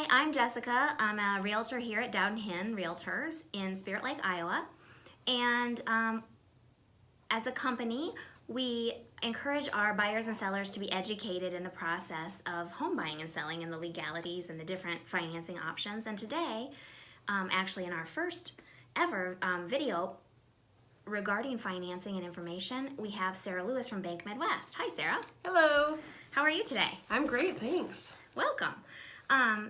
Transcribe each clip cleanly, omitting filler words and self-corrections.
Hi, I'm Jessica. I'm a realtor here at Dowden Hin Realtors in Spirit Lake, Iowa. And as a company, we encourage our buyers and sellers to be educated in the process of home buying and selling and the legalities and the different financing options. And today, actually in our first ever video regarding financing and information, we have Sarah Lewis from Bank Midwest. Hi, Sarah. Hello. How are you today? I'm great, thanks. Welcome.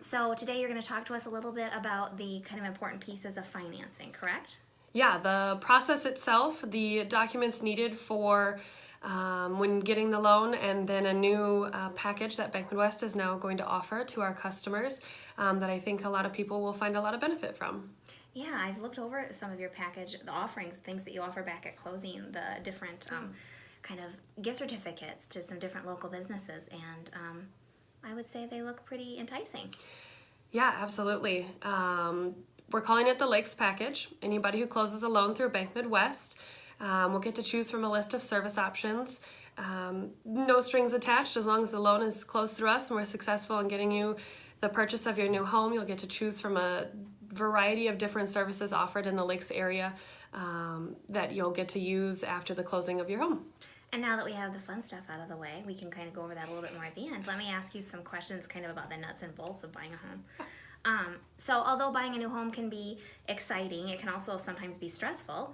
So today you're going to talk to us a little bit about the kind of important pieces of financing, correct? Yeah, the process itself, the documents needed for when getting the loan, and then a new package that Bank Midwest is now going to offer to our customers that I think a lot of people will find a lot of benefit from. Yeah, I've looked over some of your package, the offerings, things that you offer back at closing, the different kind of gift certificates to some different local businesses, and I would say they look pretty enticing. Yeah, absolutely. We're calling it the Lakes Package. Anybody who closes a loan through Bank Midwest will get to choose from a list of service options. No strings attached. As long as the loan is closed through us and we're successful in getting you the purchase of your new home, you'll get to choose from a variety of different services offered in the Lakes area that you'll get to use after the closing of your home. And now that we have the fun stuff out of the way, we can kind of go over that a little bit more at the end. Let me ask you some questions kind of about the nuts and bolts of buying a home. So although buying a new home can be exciting, it can also sometimes be stressful.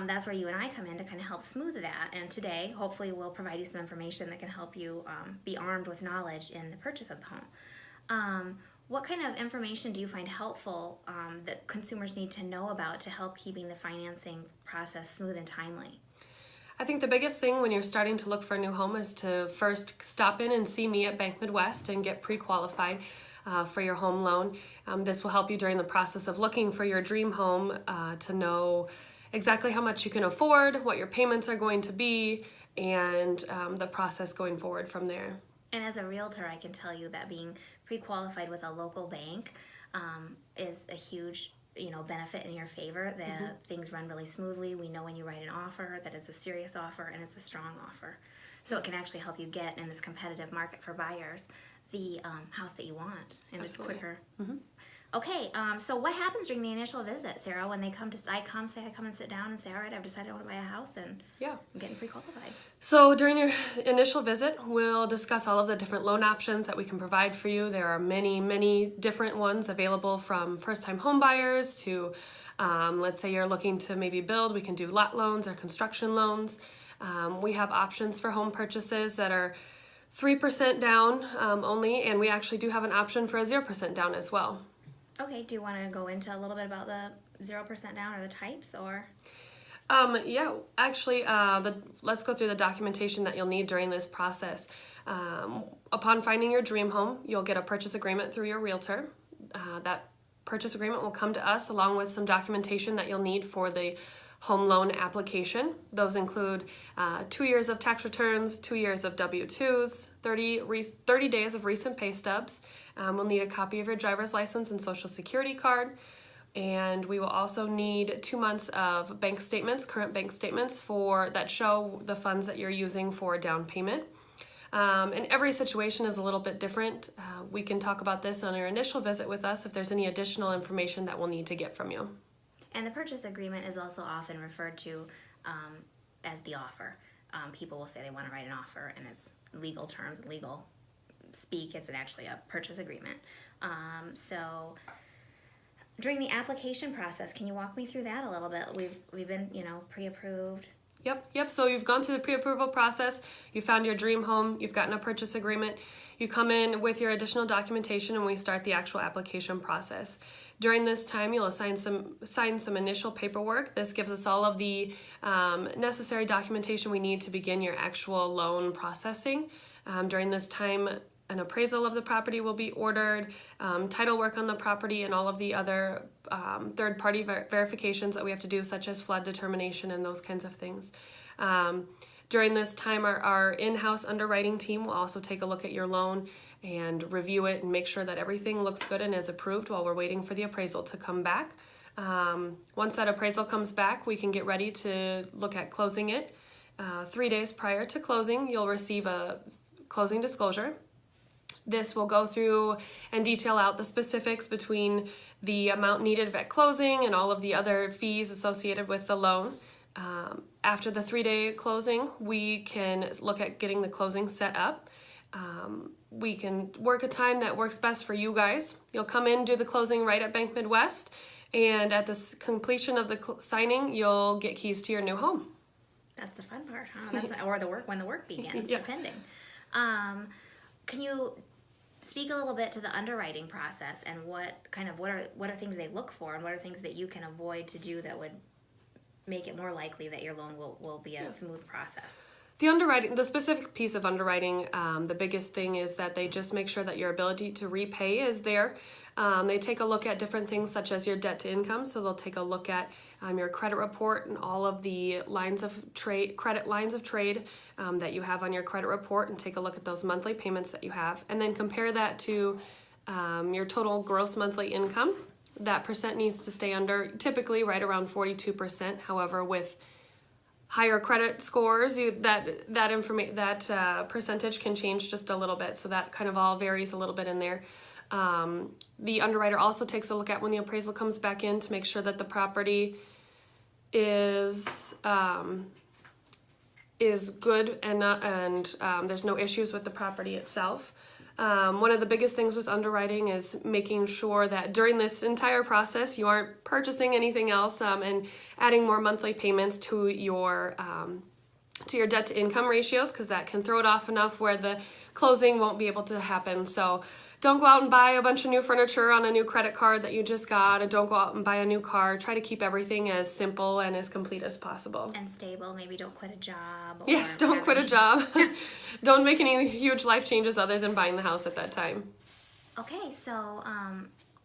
That's where you and I come in to kind of help smooth that. And today, hopefully, we'll provide you some information that can help you be armed with knowledge in the purchase of the home. What kind of information do you find helpful that consumers need to know about to help keeping the financing process smooth and timely? I think the biggest thing when you're starting to look for a new home is to first stop in and see me at Bank Midwest and get pre-qualified for your home loan. This will help you during the process of looking for your dream home to know exactly how much you can afford, what your payments are going to be, and the process going forward from there. And as a realtor, I can tell you that being pre-qualified with a local bank is a huge benefit in your favor, that things run really smoothly. We know when you write an offer that it's a serious offer and it's a strong offer. So it can actually help you get in this competitive market for buyers the house that you want and it's quicker. Okay, so what happens during the initial visit, Sarah, when they come to, I come and sit down and say, all right, I've decided I want to buy a house and I'm getting pre-qualified. So during your initial visit, we'll discuss all of the different loan options that we can provide for you. There are many, many different ones available, from first-time home buyers to, let's say you're looking to maybe build, we can do lot loans or construction loans. We have options for home purchases that are 3% down only, and we actually do have an option for a 0% down as well. Okay, do you want to go into a little bit about the 0% down or the types, or? Yeah, actually, let's go through the documentation that you'll need during this process. Upon finding your dream home, you'll get a purchase agreement through your realtor. That purchase agreement will come to us along with some documentation that you'll need for the home loan application. Those include 2 years of tax returns, 2 years of W-2s, 30 days of recent pay stubs. We'll need a copy of your driver's license and social security card. And we will also need 2 months of bank statements, current bank statements that show the funds that you're using for down payment. And every situation is a little bit different. We can talk about this on your initial visit with us if there's any additional information that we'll need to get from you. And the purchase agreement is also often referred to as the offer. People will say they want to write an offer, and it's legal terms, legal speak. It's actually a purchase agreement. So during the application process, can you walk me through that a little bit? We've been, pre-approved. Yep. So you've gone through the pre-approval process, you found your dream home, you've gotten a purchase agreement, you come in with your additional documentation, and we start the actual application process. During this time, you'll sign some initial paperwork. This gives us all of the necessary documentation we need to begin your actual loan processing. During this time, an appraisal of the property will be ordered, title work on the property, and all of the other third-party verifications that we have to do, such as flood determination and those kinds of things. During this time, our in-house underwriting team will also take a look at your loan and review it and make sure that everything looks good and is approved while we're waiting for the appraisal to come back. Once that appraisal comes back, we can get ready to look at closing it. 3 days prior to closing, you'll receive a closing disclosure. This will go through and detail out the specifics between the amount needed at closing and all of the other fees associated with the loan. After the 3-day closing, we can look at getting the closing set up. We can work a time that works best for you guys. You'll come in, do the closing right at Bank Midwest, and at the completion of the signing, you'll get keys to your new home. That's the fun part, huh? That's or the work when the work begins, Yeah. depending. Can you speak a little bit to the underwriting process and what are things they look for and what are things that you can avoid to do that would make it more likely that your loan will be a smooth process? The specific piece of underwriting, the biggest thing is that they just make sure that your ability to repay is there. They take a look at different things such as your debt to income. So they'll take a look at your credit report and all of the credit lines of trade that you have on your credit report, and take a look at those monthly payments that you have, and then compare that to your total gross monthly income. That percent needs to stay under, typically right around 42%. However, with higher credit scores, that percentage can change just a little bit. So that kind of all varies a little bit in there. The underwriter also takes a look at when the appraisal comes back in to make sure that the property is good and there's no issues with the property itself. One of the biggest things with underwriting is making sure that during this entire process you aren't purchasing anything else and adding more monthly payments to your debt to income ratios, because that can throw it off enough where the closing won't be able to happen. So don't go out and buy a bunch of new furniture on a new credit card that you just got, and don't go out and buy a new car. Try to keep everything as simple and as complete as possible. And stable. Maybe don't quit a job. Yes, don't quit a job. Don't make any huge life changes other than buying the house at that time. Okay, so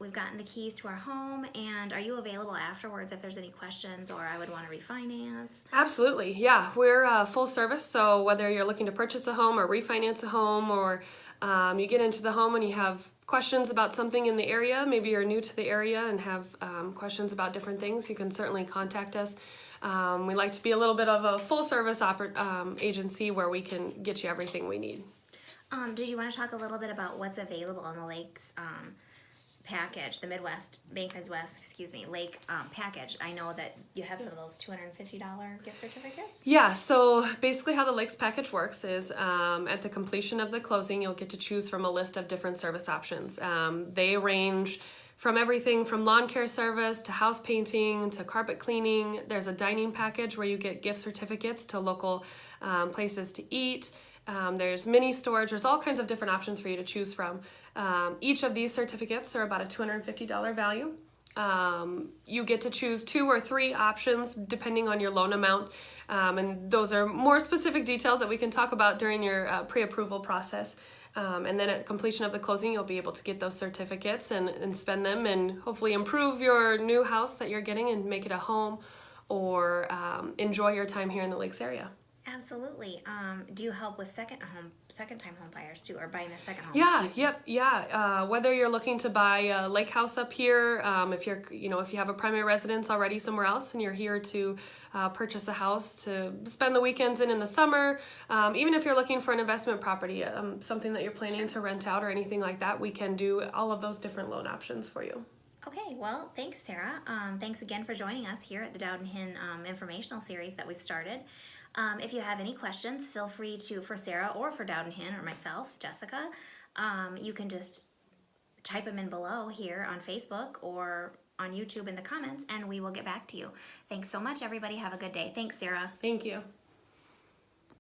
we've gotten the keys to our home, and are you available afterwards if there's any questions or I would want to refinance? Absolutely, yeah. We're full service, so whether you're looking to purchase a home or refinance a home, or you get into the home and you have questions about something in the area, maybe you're new to the area and have questions about different things, you can certainly contact us. We like to be a little bit of a full service agency where we can get you everything we need. Did you want to talk a little bit about what's available on the Lakes package, the Bank Midwest, Lake package? I know that you have some of those $250 gift certificates. Yeah, so basically how the Lakes package works is at the completion of the closing, you'll get to choose from a list of different service options. They range from everything from lawn care service to house painting to carpet cleaning. There's a dining package where you get gift certificates to local places to eat. There's mini storage. There's all kinds of different options for you to choose from. Each of these certificates are about a $250 value. You get to choose 2 or 3 options depending on your loan amount. And those are more specific details that we can talk about during your pre-approval process. And then at completion of the closing, you'll be able to get those certificates and spend them and hopefully improve your new house that you're getting and make it a home, or enjoy your time here in the Lakes area. Absolutely. Do you help with second-time home buyers too, or buying their second home? Yeah. Whether you're looking to buy a lake house up here, if you have a primary residence already somewhere else and you're here to purchase a house to spend the weekends in the summer, even if you're looking for an investment property, something that you're planning to rent out or anything like that, we can do all of those different loan options for you. Okay, well, thanks, Sarah. Thanks again for joining us here at the Dowd & Hinn informational series that we've started. If you have any questions, feel free to, for Sarah or for Dowd & Hinn or myself, Jessica, you can just type them in below here on Facebook or on YouTube in the comments, and we will get back to you. Thanks so much, everybody. Have a good day. Thanks, Sarah. Thank you.